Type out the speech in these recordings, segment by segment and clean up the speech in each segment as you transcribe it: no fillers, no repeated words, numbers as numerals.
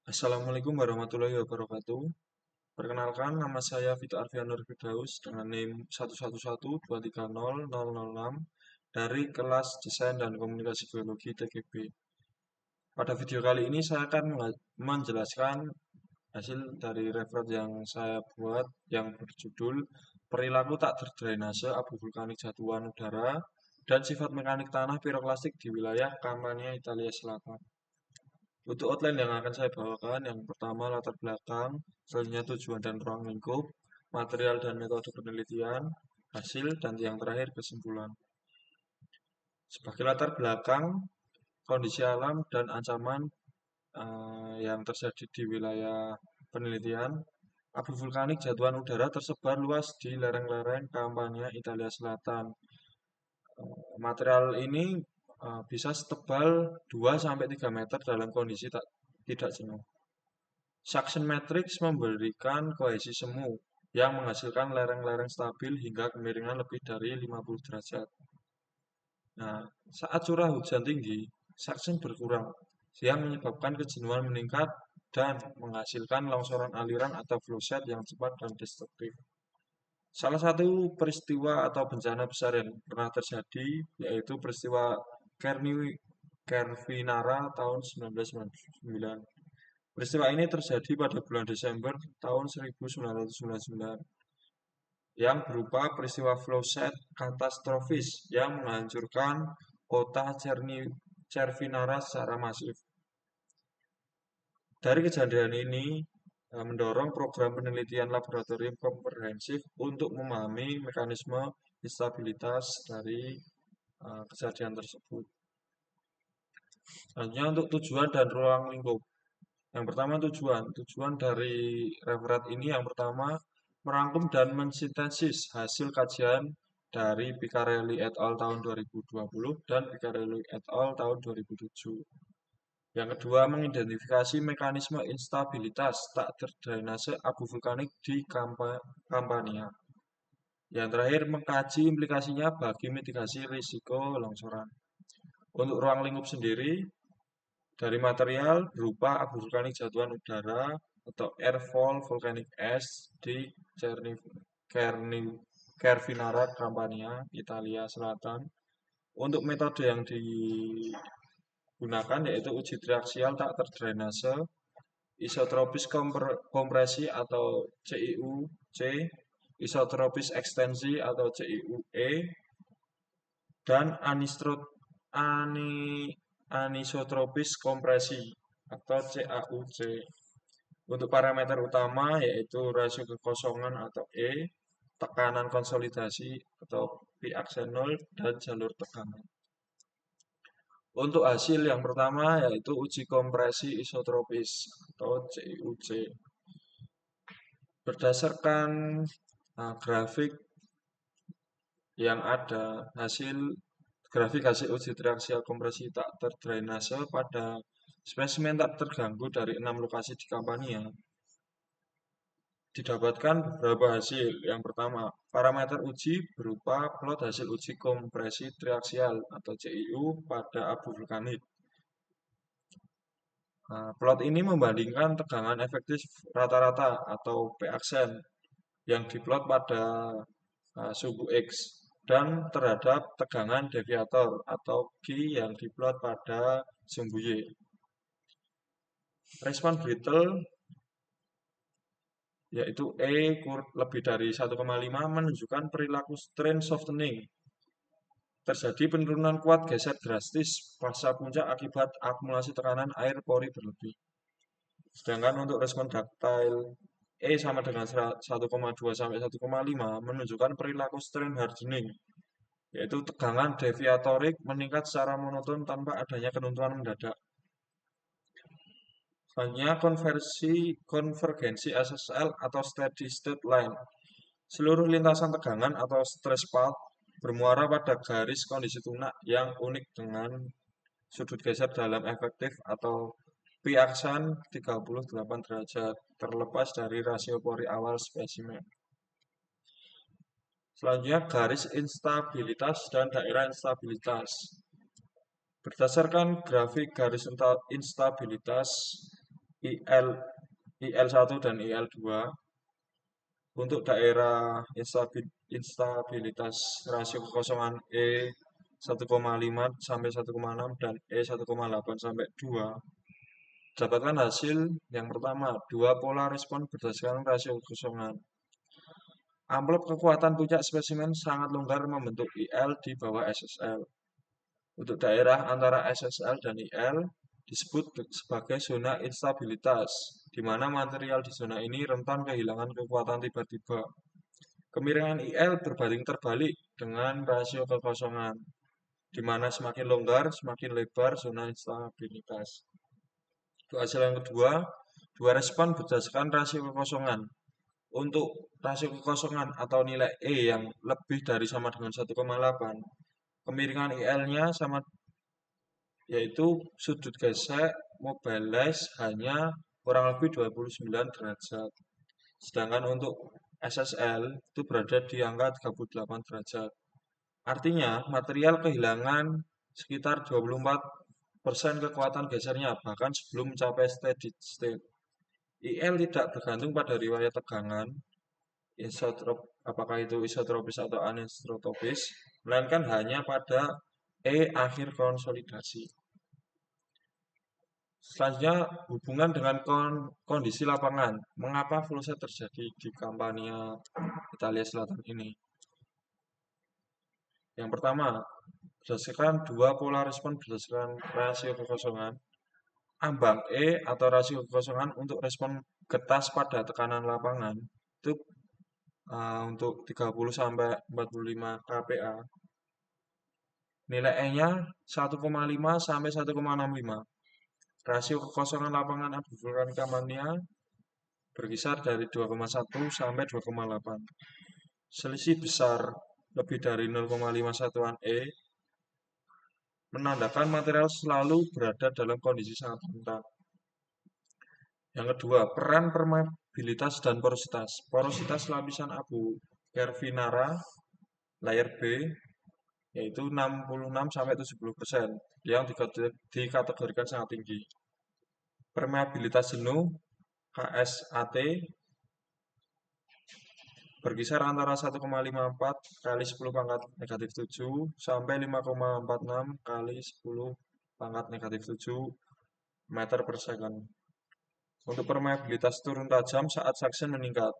Assalamualaikum warahmatullahi wabarakatuh. Perkenalkan, nama saya Vito Arfianur Firdaus dengan NIM 111230006 dari kelas Desain dan Komunikasi Biologi TKB. Pada video kali ini saya akan menjelaskan hasil dari referat yang saya buat yang berjudul Perilaku Tak Terdrainase Abu Vulkanik Jatuhan Udara dan Sifat Mekanik Tanah Piroklastik di Wilayah Campania, Italia Selatan. Untuk outline yang akan saya bawakan, yang pertama latar belakang, selanjutnya tujuan dan ruang lingkup, material dan metode penelitian, hasil, dan yang terakhir kesimpulan. Sebagai latar belakang, kondisi alam dan ancaman yang terjadi di wilayah penelitian, abu vulkanik jatuhan udara tersebar luas di lereng-lereng Campania, Italia Selatan. Material ini bisa setebal 2-3 meter dalam kondisi tidak jenuh. Suction matrix memberikan kohesi semu yang menghasilkan lereng-lereng stabil hingga kemiringan lebih dari 50 derajat. Nah, saat curah hujan tinggi, suction berkurang, yang menyebabkan kejenuhan meningkat dan menghasilkan longsoran aliran atau flowshed yang cepat dan destruktif. Salah satu peristiwa atau bencana besar yang pernah terjadi yaitu peristiwa Kervinara tahun 1999. Peristiwa ini terjadi pada bulan Desember tahun 1999 yang berupa peristiwa flowshed katastrofis yang menghancurkan kota Cervinara secara masif. Dari kejadian ini mendorong program penelitian laboratorium komprehensif untuk memahami mekanisme instabilitas dari kejadian tersebut. Selanjutnya untuk tujuan dan ruang lingkup. Yang pertama tujuan dari referat ini yang pertama merangkum dan mensintesis hasil kajian dari Picarelli et al. Tahun 2020 dan Picarelli et al. Tahun 2007. Yang kedua mengidentifikasi mekanisme instabilitas tak terdrainase abu vulkanik di Campania. Yang terakhir mengkaji implikasinya bagi mitigasi risiko longsoran. Untuk ruang lingkup sendiri, dari material berupa abu vulkanik jatuhan udara atau airfall volcanic ash di Cervinara Campania, Italia Selatan. Untuk metode yang digunakan yaitu uji triaksial tak terdrainase, isotropis kompresi atau CIU-C, isotropis ekstensi atau CIU-E, dan anisotropis kompresi atau CAUC. Untuk parameter utama yaitu rasio kekosongan atau E, tekanan konsolidasi atau P aksen 0, dan jalur tegangan. Untuk hasil yang pertama yaitu uji kompresi isotropis atau CIUC. Berdasarkan grafik yang ada, grafik hasil uji triaksial kompresi tak terdrainase pada spesimen tak terganggu dari 6 lokasi di Campania didapatkan beberapa hasil. Yang pertama, parameter uji berupa plot hasil uji kompresi triaksial atau CIU pada abu vulkanik. Plot ini membandingkan tegangan efektif rata-rata atau P aksen yang diplot pada suhu X dan terhadap tegangan deviator atau Q yang diplot pada sumbu Y. Respon brittle yaitu E lebih dari 1,5 menunjukkan perilaku strain softening. Terjadi penurunan kuat geser drastis pasca puncak akibat akumulasi tekanan air pori berlebih. Sedangkan untuk respon ductile E sama dengan 1,2 sampai 1,5 menunjukkan perilaku strain hardening, yaitu tegangan deviatorik meningkat secara monoton tanpa adanya kenuntuan mendadak. Selanjutnya konvergensi SSL atau steady state line. Seluruh lintasan tegangan atau stress path bermuara pada garis kondisi tunak yang unik dengan sudut geser dalam efektif atau P aksen 38 derajat terlepas dari rasio pori awal spesimen. Selanjutnya garis instabilitas dan daerah instabilitas. Berdasarkan grafik garis instabilitas IL IL1 dan IL2 untuk daerah instabilitas rasio kekosongan E 1,5 sampai 1,6 dan E 1,8 sampai 2. Dapatkan hasil yang pertama, dua pola respon berdasarkan rasio kekosongan. Amplop kekuatan puncak spesimen sangat longgar membentuk IL di bawah SSL. Untuk daerah antara SSL dan IL disebut sebagai zona instabilitas, di mana material di zona ini rentan kehilangan kekuatan tiba-tiba. Kemiringan IL berbanding terbalik dengan rasio kekosongan, di mana semakin longgar, semakin lebar zona instabilitas. Untuk hasil yang kedua, dua respon berdasarkan rasio kekosongan. Untuk rasio kekosongan atau nilai E yang lebih dari sama dengan 1,8, kemiringan IL-nya sama, yaitu sudut gesek mobilize hanya kurang lebih 29 derajat. Sedangkan untuk SSL itu berada di angka 38 derajat. Artinya, material kehilangan sekitar 24% kekuatan gesernya, bahkan sebelum mencapai steady state. IL tidak bergantung pada riwayat tegangan, apakah itu isotropis atau anisotropis, melainkan hanya pada E akhir konsolidasi. Selanjutnya, hubungan dengan kondisi lapangan. Mengapa fluset terjadi di Campania, Italia Selatan ini? Yang pertama, berdasarkan dua pola respon berdasarkan rasio kekosongan, ambang E atau rasio kekosongan untuk respon getas pada tekanan lapangan itu untuk 30 sampai 45 kPa. Nilai E-nya 1,5 sampai 1,65. Rasio kekosongan lapangan abu vulkanik Campania berkisar dari 2,1 sampai 2,8. Selisih besar lebih dari 0,5 satuan E menandakan material selalu berada dalam kondisi sangat rentan. Yang kedua, peran permeabilitas dan porositas. Porositas lapisan abu Kervinara layer B yaitu 66 sampai 70% yang dikategorikan sangat tinggi. Permeabilitas jenuh KSAT berkisar antara 1,54 kali 10 pangkat negatif 7 sampai 5,46 kali 10 pangkat negatif 7 meter per second. Untuk permeabilitas turun tajam saat suction meningkat,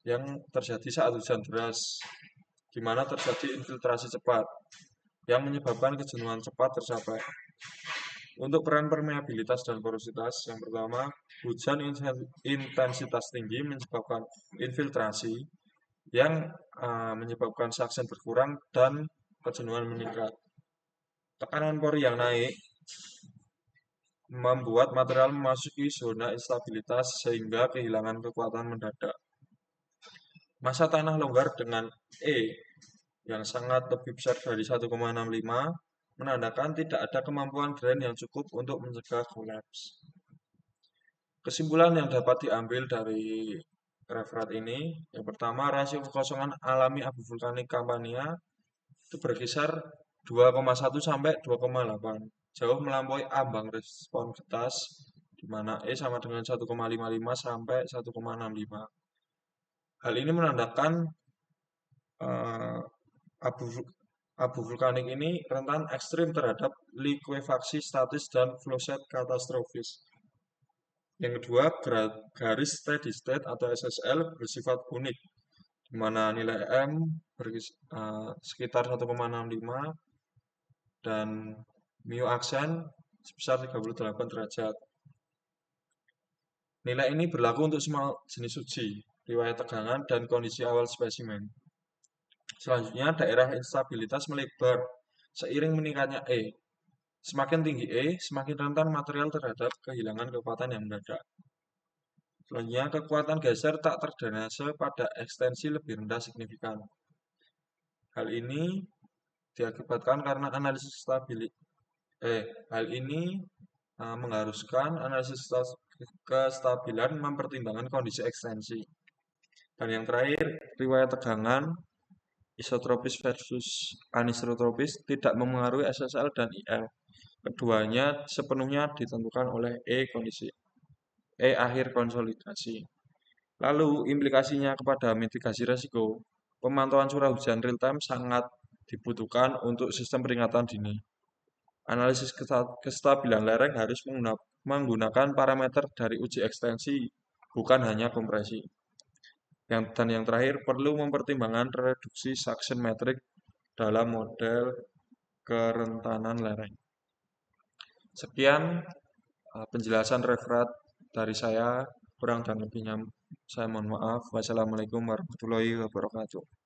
yang terjadi saat hujan deras, di mana terjadi infiltrasi cepat, yang menyebabkan kejenuhan cepat tercapai. Untuk peran permeabilitas dan porositas, yang pertama, hujan intensitas tinggi menyebabkan infiltrasi, yang menyebabkan suction berkurang dan kejenuhan meningkat. Tekanan pori yang naik membuat material memasuki zona instabilitas sehingga kehilangan kekuatan mendadak. Massa tanah longgar dengan E yang sangat lebih besar dari 1,65 menandakan tidak ada kemampuan drain yang cukup untuk mencegah kolaps. Kesimpulan yang dapat diambil dari referat ini, yang pertama, rasio kekosongan alami abu vulkanik Campania itu berkisar 2,1 sampai 2,8, jauh melampaui ambang respon getas, di mana E sama dengan 1,55 sampai 1,65. Hal ini menandakan abu abu vulkanik ini rentan ekstrim terhadap likuifaksi statis dan fluset katastrofis. Yang kedua, garis steady state atau SSL bersifat unik, di mana nilai M sekitar 1,65 dan mu aksen sebesar 38 derajat. Nilai ini berlaku untuk semua jenis uji, riwayat tegangan, dan kondisi awal spesimen. Selanjutnya, daerah instabilitas melebar seiring meningkatnya E. Semakin tinggi E, semakin rentan material terhadap kehilangan kekuatan yang mendadak. Selanjutnya, kekuatan geser tak terdrainase pada ekstensi lebih rendah signifikan. Hal ini diakibatkan karena hal ini mengharuskan analisis kestabilan mempertimbangkan kondisi ekstensi. Dan yang terakhir, riwayat tegangan isotropis versus anisotropis tidak memengaruhi SSL dan IL. Keduanya sepenuhnya ditentukan oleh akhir konsolidasi. Lalu implikasinya kepada mitigasi resiko, pemantauan curah hujan real time sangat dibutuhkan untuk sistem peringatan dini. Analisis kestabilan lereng harus menggunakan parameter dari uji ekstensi, bukan hanya kompresi. Yang terakhir, perlu mempertimbangkan reduksi suction metric dalam model kerentanan lereng. Sekian penjelasan referat dari saya, kurang dan lebihnya saya mohon maaf. Wassalamualaikum warahmatullahi wabarakatuh.